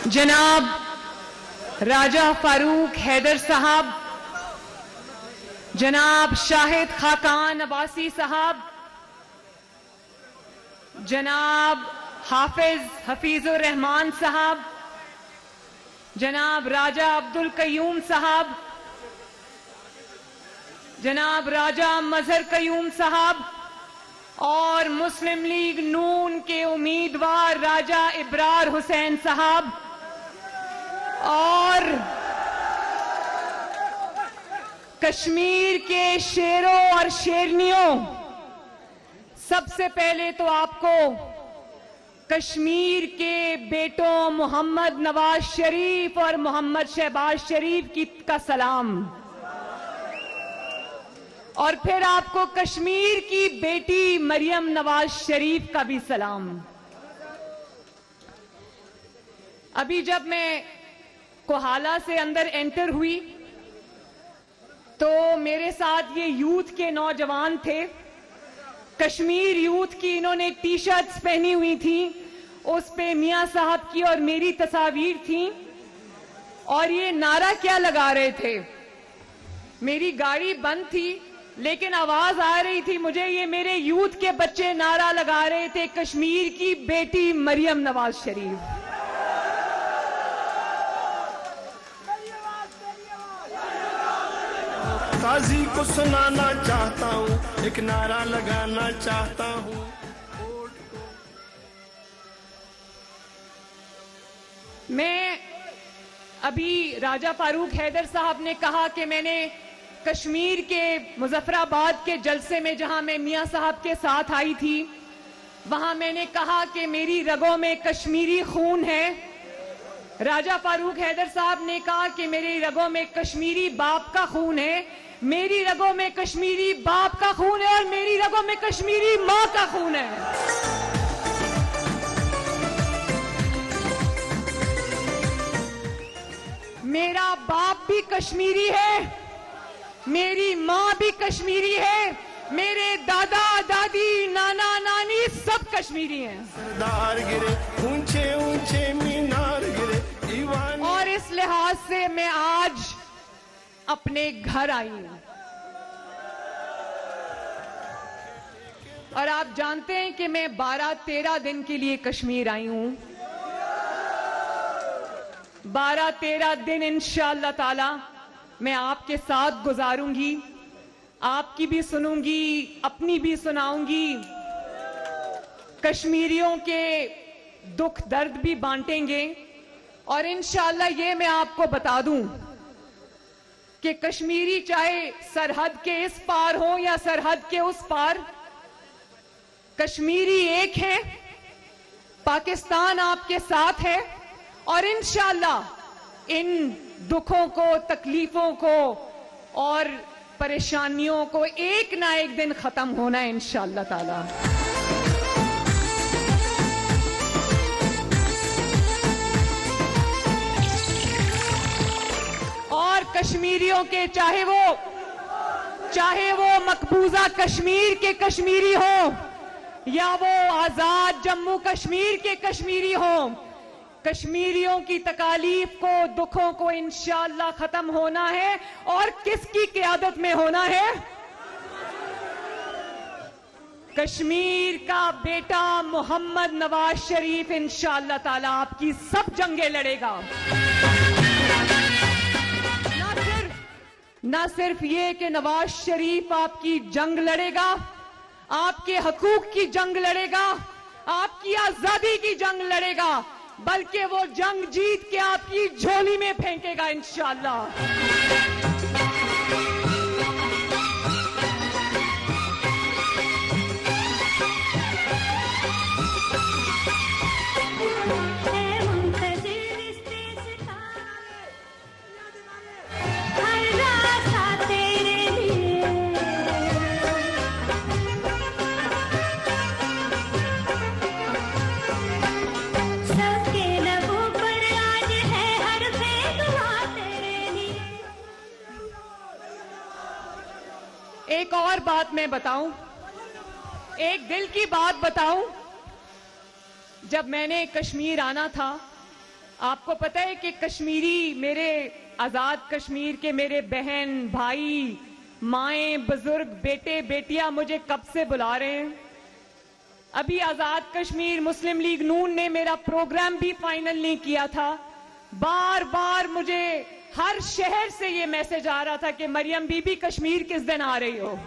जनाब राजा फारूक हैदर साहब, जनाब शाहिद खाकान अब्बासी साहब, जनाब हफीजुर रहमान साहब, जनाब राजा अब्दुल कयूम साहब, जनाब राजा मजहर कयूम साहब और मुस्लिम लीग नून के उम्मीदवार राजा इब्रार हुसैन साहब और कश्मीर के शेरों और शेरनियों, सबसे पहले तो आपको कश्मीर के बेटों मोहम्मद नवाज शरीफ और मोहम्मद शहबाज शरीफ का सलाम, और फिर आपको कश्मीर की बेटी मरियम नवाज शरीफ का भी सलाम। अभी जब मैं कोहाला से अंदर एंटर हुई तो मेरे साथ ये यूथ के नौजवान थे। कश्मीर यूथ की इन्होंने एक टी शर्ट्स पहनी हुई थी, उस पे मियां साहब की और मेरी तस्वीर थी, और ये नारा क्या लगा रहे थे। मेरी गाड़ी बंद थी लेकिन आवाज आ रही थी मुझे, ये मेरे यूथ के बच्चे नारा लगा रहे थे, कश्मीर की बेटी मरियम नवाज शरीफ। काजी को सुनाना चाहता हूँ, एक नारा लगाना चाहता हूँ। मैं अभी राजा फारूक हैदर साहब ने कहा कि मैंने कश्मीर के मुजफ्फराबाद के जलसे में जहां मैं मियां साहब के साथ आई थी, वहां मैंने कहा कि मेरी रगों में कश्मीरी खून है। राजा फारूक हैदर साहब ने कहा कि मेरी रगों में कश्मीरी बाप का खून है। मेरी रगों में कश्मीरी बाप का खून है और मेरी रगों में कश्मीरी मां का खून है। मेरा बाप भी कश्मीरी है, मेरी मां भी कश्मीरी है, मेरे दादा दादी नाना नानी सब कश्मीरी हैं। सरदार गिरे ऊंचे ऊंचे मीनार गिरे दीवान, और इस लिहाज से मैं आज अपने घर आई हूं। और आप जानते हैं कि मैं 12-13 दिन के लिए कश्मीर आई हूं। 12-13 दिन इंशाअल्लाह ताला मैं आपके साथ गुजारूंगी, आपकी भी सुनूंगी, अपनी भी सुनाऊंगी, कश्मीरियों के दुख दर्द भी बांटेंगे। और इंशाअल्लाह ये मैं आपको बता दूं कि कश्मीरी चाहे सरहद के इस पार हो या सरहद के उस पार, कश्मीरी एक है, पाकिस्तान आपके साथ है। और इंशाअल्लाह इन दुखों को, तकलीफों को और परेशानियों को एक ना एक दिन खत्म होना है इंशाअल्लाह ताला। और कश्मीरियों के चाहे वो मकबूजा कश्मीर के कश्मीरी हो या वो आजाद जम्मू कश्मीर के कश्मीरी हो, कश्मीरियों की तकालीफ को, दुखों को इंशाअल्लाह खत्म होना है। और किसकी क़यादत में होना है? कश्मीर का बेटा मोहम्मद नवाज शरीफ इंशाअल्लाह ताला आपकी सब जंगें लड़ेगा। ना सिर्फ ये कि नवाज शरीफ आपकी जंग लड़ेगा, आपके हकूक की जंग लड़ेगा, आपकी आजादी की जंग लड़ेगा, बल्कि वो जंग जीत के आपकी झोली में फेंकेगा इंशाअल्लाह। एक और बात मैं बताऊं, एक दिल की बात बताऊं। जब मैंने कश्मीर आना था आपको पता है कि कश्मीरी, मेरे आजाद कश्मीर के मेरे बहन भाई, माएं, बुजुर्ग, बेटे बेटियां मुझे कब से बुला रहे हैं। अभी आजाद कश्मीर मुस्लिम लीग नून ने मेरा प्रोग्राम भी फाइनल नहीं किया था। बार बार मुझे हर शहर से ये मैसेज आ रहा था कि मरियम बीबी कश्मीर किस दिन आ रही हो।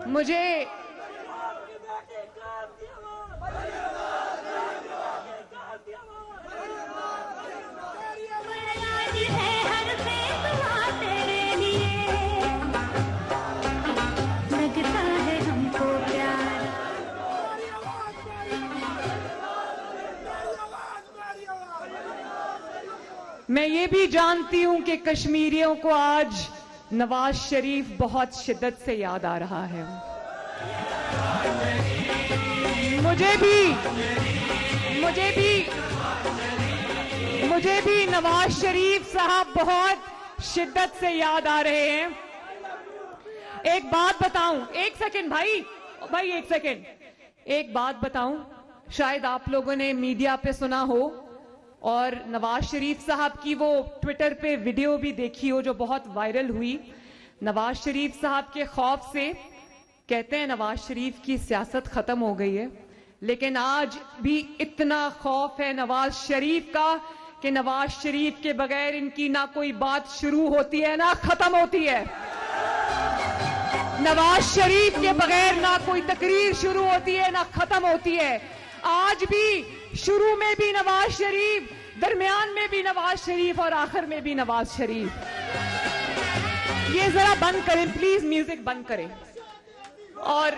मुझे मैं ये भी जानती हूं कि कश्मीरियों को आज नवाज शरीफ बहुत शिद्दत से याद आ रहा है। मुझे भी नवाज शरीफ साहब बहुत शिद्दत से याद आ रहे हैं। एक बात बताऊं, एक सेकंड भाई एक सेकंड, एक बात बताऊं, शायद आप लोगों ने मीडिया पे सुना हो और नवाज शरीफ साहब की वो ट्विटर पे वीडियो भी देखी हो जो बहुत वायरल हुई। नवाज शरीफ साहब के खौफ से कहते हैं नवाज शरीफ की सियासत खत्म हो गई है, लेकिन आज भी इतना खौफ है नवाज शरीफ का कि नवाज शरीफ के बगैर इनकी ना कोई बात शुरू होती है ना खत्म होती है। नवाज शरीफ के बगैर ना कोई तकरीर शुरू होती है ना खत्म होती है। आज भी शुरू में भी नवाज शरीफ, दरमियान में भी नवाज शरीफ और आखिर में भी नवाज शरीफ। ये जरा बंद करें प्लीज, म्यूजिक बंद करें। और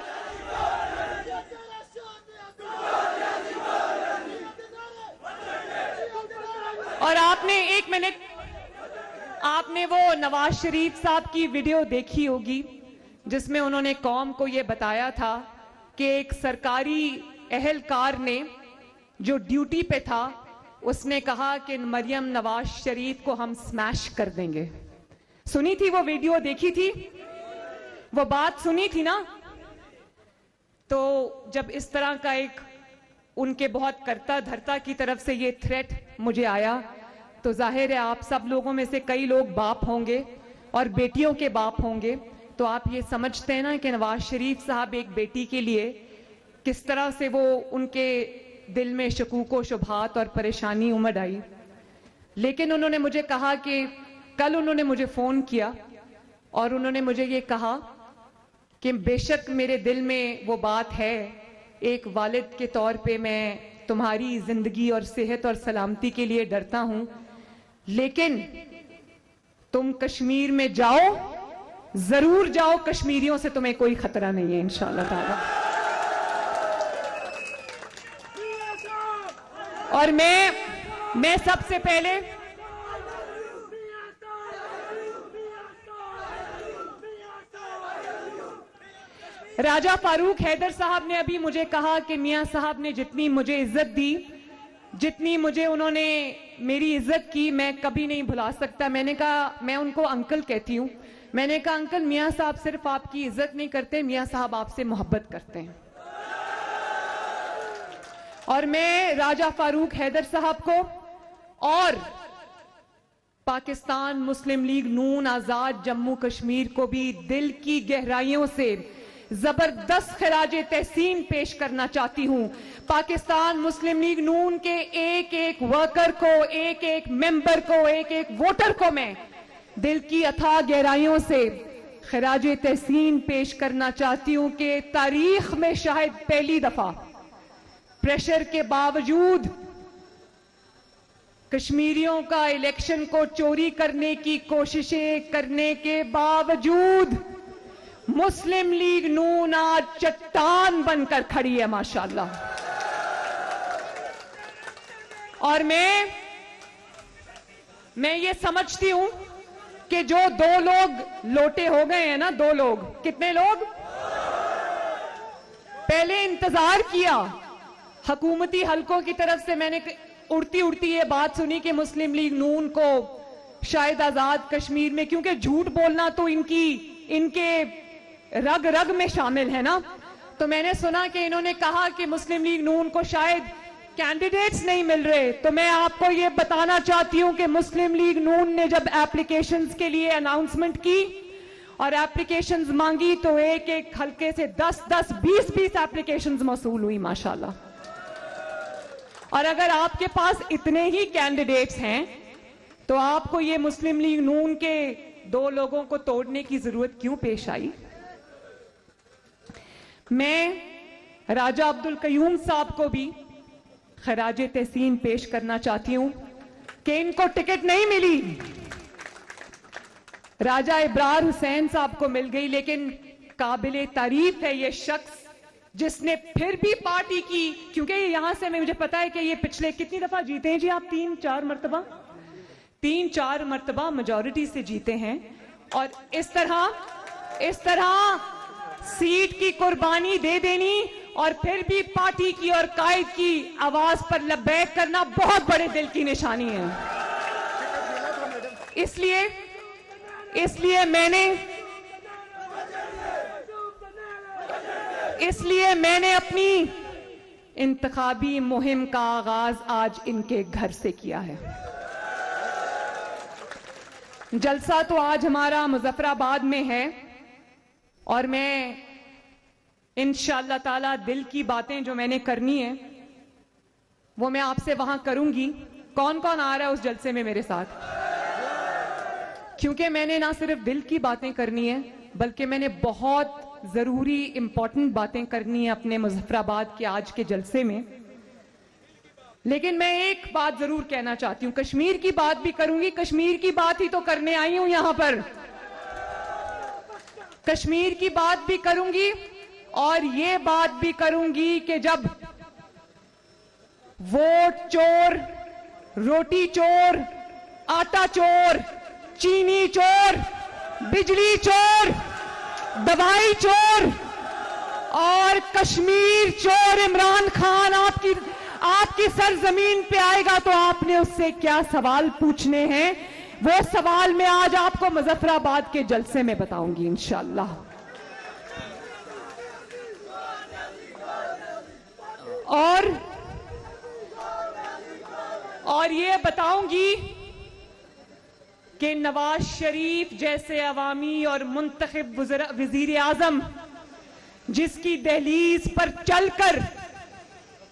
आपने, एक मिनट, आपने वो नवाज शरीफ साहब की वीडियो देखी होगी जिसमें उन्होंने कौम को ये बताया था कि एक सरकारी एहलकार ने जो ड्यूटी पे था उसने कहा कि मरियम नवाज शरीफ को हम स्मैश कर देंगे। सुनी थी वो वीडियो, देखी थी वो बात, सुनी थी ना। तो जब इस तरह का एक उनके बहुत करता धरता की तरफ से ये थ्रेट मुझे आया तो जाहिर है आप सब लोगों में से कई लोग बाप होंगे और बेटियों के बाप होंगे, तो आप ये समझते हैं ना कि नवाज शरीफ साहब एक बेटी के लिए किस तरह से वो उनके दिल में शकूक शुबहात और परेशानी उमड़ आई। लेकिन उन्होंने मुझे कहा कि कल उन्होंने मुझे फोन किया और उन्होंने मुझे ये कहा कि बेशक मेरे दिल में वो बात है, एक वालिद के तौर पे मैं तुम्हारी जिंदगी और सेहत और सलामती के लिए डरता हूं, लेकिन तुम कश्मीर में जाओ, जरूर जाओ, कश्मीरियों से तुम्हें कोई खतरा नहीं है इंशाअल्लाह ताला। और मैं सबसे पहले राजा फारूक हैदर साहब ने अभी मुझे कहा कि मियां साहब ने जितनी मुझे इज्जत दी, जितनी मुझे उन्होंने मेरी इज्जत की, मैं कभी नहीं भुला सकता। मैंने कहा, मैं उनको अंकल कहती हूं, मैंने कहा अंकल मियां साहब सिर्फ आपकी इज्जत नहीं करते, मियां साहब आपसे मोहब्बत करते हैं। और मैं राजा फारूक हैदर साहब को और पाकिस्तान मुस्लिम लीग नून आजाद जम्मू कश्मीर को भी दिल की गहराइयों से जबरदस्त खिराजे तहसीन पेश करना चाहती हूं। पाकिस्तान मुस्लिम लीग नून के एक एक वर्कर को, एक एक मेंबर को, एक एक वोटर को मैं दिल की अथाह गहराइयों से खिराजे तहसीन पेश करना चाहती हूं कि तारीख में शायद पहली दफा प्रेशर के बावजूद, कश्मीरियों का इलेक्शन को चोरी करने की कोशिशें करने के बावजूद मुस्लिम लीग नून आज चट्टान बनकर खड़ी है माशाअल्लाह। और मैं ये समझती हूं कि जो 2 लोग लोटे हो गए हैं ना, 2 लोग, कितने लोग, पहले इंतजार किया, हुकूमती हलकों की तरफ से मैंने उड़ती उड़ती ये बात सुनी कि मुस्लिम लीग नून को शायद आजाद कश्मीर में, क्योंकि झूठ बोलना तो इनके रग रग में शामिल है ना, तो मैंने सुना कि इन्होंने कहा कि मुस्लिम लीग नून को शायद कैंडिडेट्स नहीं मिल रहे। तो मैं आपको ये बताना चाहती हूं कि मुस्लिम लीग नून ने जब एप्लीकेशंस के लिए अनाउंसमेंट की और एप्लीकेशंस मांगी तो एक एक हल्के से 10-10, 20-20 एप्लीकेशंस मौसूल हुई माशाल्लाह। और अगर आपके पास इतने ही कैंडिडेट्स हैं तो आपको ये मुस्लिम लीग नून के 2 लोगों को तोड़ने की जरूरत क्यों पेश आई? मैं राजा अब्दुल कयूम साहब को भी खराजे तहसीन पेश करना चाहती हूं कि इनको टिकट नहीं मिली, राजा इब्रार हुसैन साहब को मिल गई, लेकिन काबिले तारीफ है ये शख्स जिसने फिर भी पार्टी की, क्योंकि यहां से मुझे पता है कि ये पिछले कितनी दफा जीते हैं जी आप? 3-4 मर्तबा मेजॉरिटी से जीते हैं। और इस तरह सीट की कुर्बानी दे देनी और फिर भी पार्टी की और कायद की आवाज पर लब्बैक करना बहुत बड़े दिल की निशानी है। इसलिए मैंने अपनी इंतखाबी मुहिम का आगाज आज इनके घर से किया है। जलसा तो आज हमारा मुजफ्फराबाद में है और मैं इंशाअल्लाह ताला दिल की बातें जो मैंने करनी है वो मैं आपसे वहां करूंगी। कौन कौन आ रहा है उस जलसे में मेरे साथ? क्योंकि मैंने ना सिर्फ दिल की बातें करनी है बल्कि मैंने बहुत जरूरी इंपॉर्टेंट बातें करनी है अपने मुजफ्फराबाद के आज के जलसे में। लेकिन मैं एक बात जरूर कहना चाहती हूं, कश्मीर की बात भी करूंगी, कश्मीर की बात ही तो करने आई हूं यहां पर। कश्मीर की बात भी करूंगी और ये बात भी करूंगी कि जब वोट चोर, रोटी चोर, आटा चोर, चीनी चोर, बिजली चोर, दवाई चोर और कश्मीर चोर इमरान खान आपकी सरजमीन पे आएगा तो आपने उससे क्या सवाल पूछने हैं, वो सवाल मैं आज आपको मुजफ्फराबाद के जलसे में बताऊंगी इंशाअल्लाह। और ये बताऊंगी कि नवाज शरीफ जैसे अवामी और मुंतखब वजीर आजम जिसकी दहलीज पर चलकर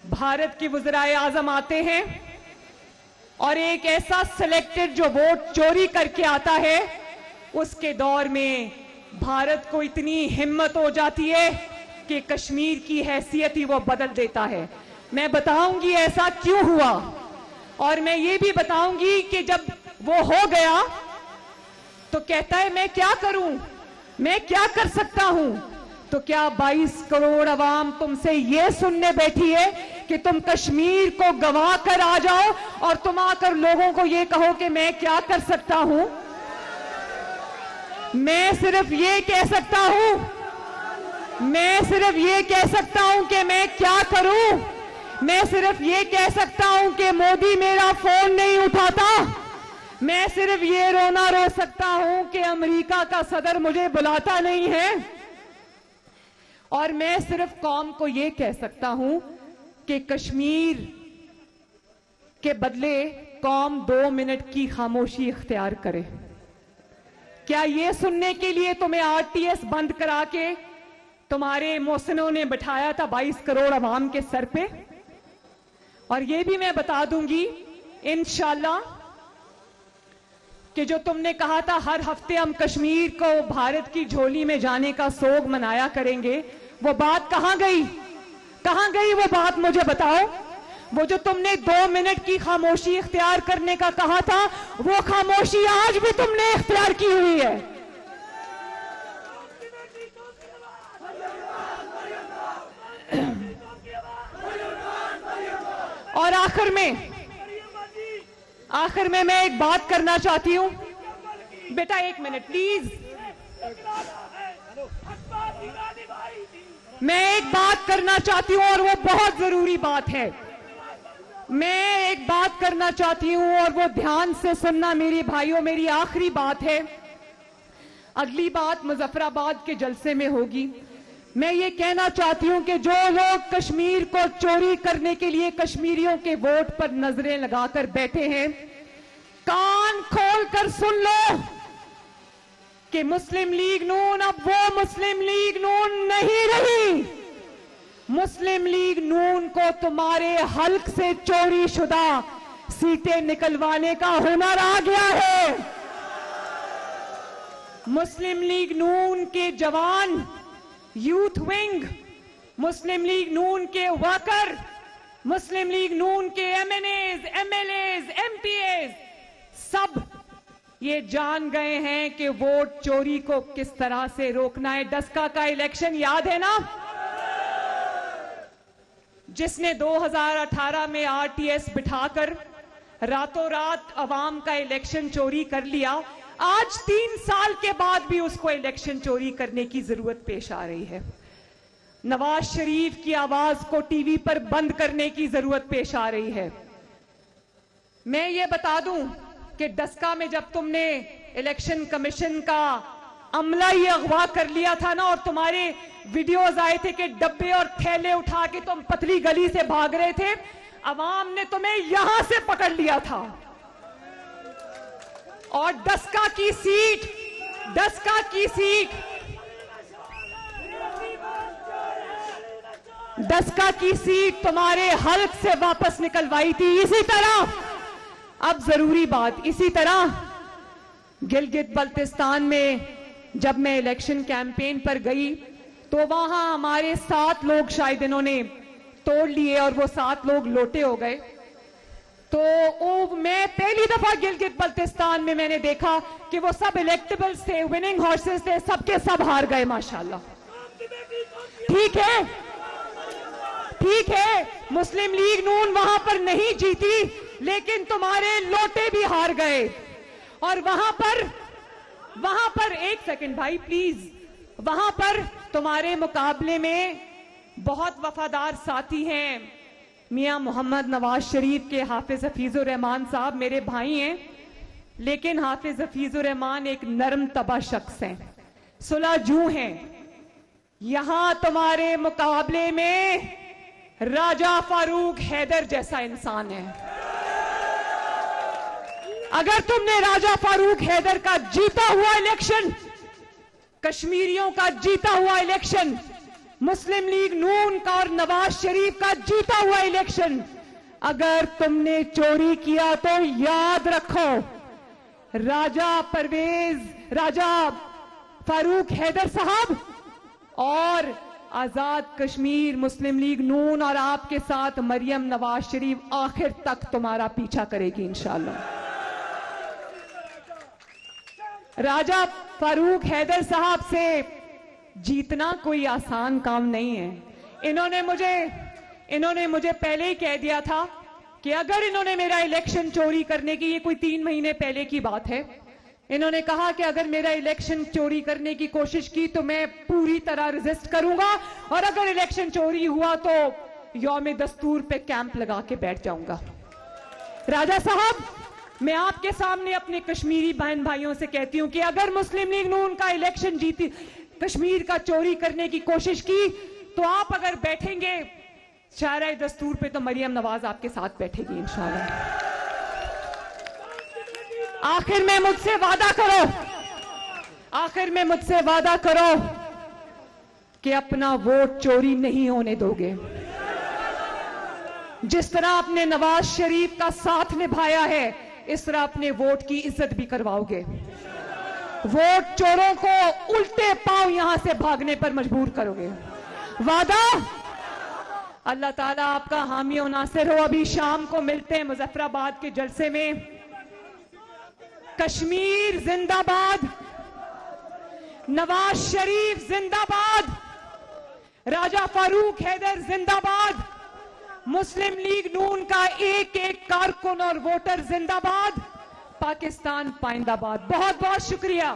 भारत के वज़ीर आजम आते हैं और एक ऐसा सिलेक्टेड जो वोट चोरी करके आता है, उसके दौर में भारत को इतनी हिम्मत हो जाती है कि कश्मीर की हैसियत ही वो बदल देता है। मैं बताऊंगी ऐसा क्यों हुआ और मैं ये भी बताऊंगी कि जब वो हो गया तो कहता है मैं क्या करूं, मैं क्या कर सकता हूं। तो क्या 22 करोड़ अवाम तुमसे ये सुनने बैठी है कि तुम कश्मीर को गंवा कर आ जाओ और तुम आकर लोगों को ये कहो कि मैं क्या कर सकता हूं? मैं सिर्फ ये कह सकता हूं कि मैं क्या करूं। मैं सिर्फ ये कह सकता हूं कि मोदी मेरा फोन नहीं उठाता। मैं सिर्फ ये रोना रो सकता हूं कि अमेरिका का सदर मुझे बुलाता नहीं है। और मैं सिर्फ कौम को ये कह सकता हूं कि कश्मीर के बदले कौम 2 मिनट की खामोशी इख्तियार करे। क्या ये सुनने के लिए तुम्हें आरटीएस बंद करा के तुम्हारे मोहसिनों ने बिठाया था 22 करोड़ अवाम के सर पे? और ये भी मैं बता दूंगी इंशाअल्लाह कि जो तुमने कहा था हर हफ्ते हम कश्मीर को भारत की झोली में जाने का सोग मनाया करेंगे, वो बात कहां गई? कहां गई वो बात? मुझे बताओ। वो जो तुमने 2 मिनट की खामोशी इख्तियार करने का कहा था, वो खामोशी आज भी तुमने इख्तियार की हुई है। और आखिर में मैं एक बात करना चाहती हूं। बेटा 1 मिनट प्लीज। मैं एक बात करना चाहती हूं और वो बहुत जरूरी बात है। मैं एक बात करना चाहती हूं और वो ध्यान से सुनना मेरे भाइयों, मेरी आखिरी बात है। अगली बात मुजफ्फराबाद के जलसे में होगी। मैं ये कहना चाहती हूं कि जो लोग कश्मीर को चोरी करने के लिए कश्मीरियों के वोट पर नजरें लगाकर बैठे हैं, कान खोलकर सुन लो कि मुस्लिम लीग नून अब वो मुस्लिम लीग नून नहीं रही। मुस्लिम लीग नून को तुम्हारे हल्क से चोरी शुदा सीटें निकलवाने का हुनर आ गया है। मुस्लिम लीग नून के जवान, यूथ विंग, मुस्लिम लीग नून के वर्कर, मुस्लिम लीग नून के एमएनएज, एमएलएज, एमपीएज सब ये जान गए हैं कि वोट चोरी को किस तरह से रोकना है। डस्का का इलेक्शन याद है ना, जिसने 2018 में आरटीएस बिठाकर रातों रात अवाम का इलेक्शन चोरी कर लिया। आज 3 साल के बाद भी उसको इलेक्शन चोरी करने की जरूरत पेश आ रही है। नवाज शरीफ की आवाज को टीवी पर बंद करने की जरूरत पेश आ रही है। मैं ये बता दूं कि डस्का में जब तुमने इलेक्शन कमीशन का अमला ही अगवा कर लिया था ना, और तुम्हारे वीडियोस आए थे कि डब्बे और थैले उठा के तुम पतली गली से भाग रहे थे, अवाम ने तुम्हें यहां से पकड़ लिया था। और डस्का की सीट तुम्हारे हल्क से वापस निकलवाई थी। इसी तरह अब जरूरी बात, इसी तरह गिलगित बल्तिस्तान में जब मैं इलेक्शन कैंपेन पर गई तो वहां हमारे 7 लोग शायद इन्होंने तोड़ लिए और वो 7 लोग लोटे हो गए। तो मैं पहली दफा गिलगित बल्तिस्तान में मैंने देखा कि वो सब इलेक्टेबल्स थे, विनिंग हॉर्सेस थे, सबके सब हार गए माशाल्लाह। ठीक है, मुस्लिम लीग नून वहां पर नहीं जीती, लेकिन तुम्हारे लोटे भी हार गए। और वहां पर एक सेकंड भाई प्लीज, वहां पर तुम्हारे मुकाबले में बहुत वफादार साथी हैं मियां मोहम्मद नवाज शरीफ के हाफिज हफीजुर रहमान साहब, मेरे भाई हैं, लेकिन हाफिज हफीजुर रहमान एक नरम तबा शख्स हैं, सुलहजू हैं। यहां तुम्हारे मुकाबले में राजा फारूक हैदर जैसा इंसान है। अगर तुमने राजा फारूक हैदर का जीता हुआ इलेक्शन, कश्मीरियों का जीता हुआ इलेक्शन, मुस्लिम लीग नून का और नवाज शरीफ का जीता हुआ इलेक्शन अगर तुमने चोरी किया तो याद रखो, राजा फारूक हैदर साहब और आजाद कश्मीर मुस्लिम लीग नून और आपके साथ मरियम नवाज शरीफ आखिर तक तुम्हारा पीछा करेगी इंशाअल्लाह। राजा फारूक हैदर साहब से जीतना कोई आसान काम नहीं है। इन्होंने मुझे पहले ही कह दिया था कि अगर इन्होंने मेरा इलेक्शन चोरी करने की, ये कोई 3 महीने पहले की बात है, इन्होंने कहा कि अगर मेरा इलेक्शन चोरी करने की कोशिश की तो मैं पूरी तरह रेजिस्ट करूंगा, और अगर इलेक्शन चोरी हुआ तो यौम दस्तूर पे कैंप लगा के बैठ जाऊंगा। राजा साहब, मैं आपके सामने अपने कश्मीरी बहन भाइयों से कहती हूं कि अगर मुस्लिम लीग नून का इलेक्शन जीती, कश्मीर का चोरी करने की कोशिश की, तो आप अगर बैठेंगे शायराए दस्तूर पे तो मरियम नवाज आपके साथ बैठेगी इंशाअल्लाह। आखिर में मुझसे वादा करो कि अपना वोट चोरी नहीं होने दोगे। जिस तरह आपने नवाज शरीफ का साथ निभाया है, इस तरह अपने वोट की इज्जत भी करवाओगे। वोट चोरों को उल्टे पांव यहां से भागने पर मजबूर करोगे। वादा? अल्लाह ताला आपका हामी और नासिर हो। अभी शाम को मिलते हैं मुजफ्फराबाद के जलसे में। कश्मीर जिंदाबाद, नवाज शरीफ जिंदाबाद, राजा फारूक हैदर जिंदाबाद, मुस्लिम लीग नून का एक एक कारकुन और वोटर जिंदाबाद, पाकिस्तान पाइंदाबाद। बहुत बहुत शुक्रिया।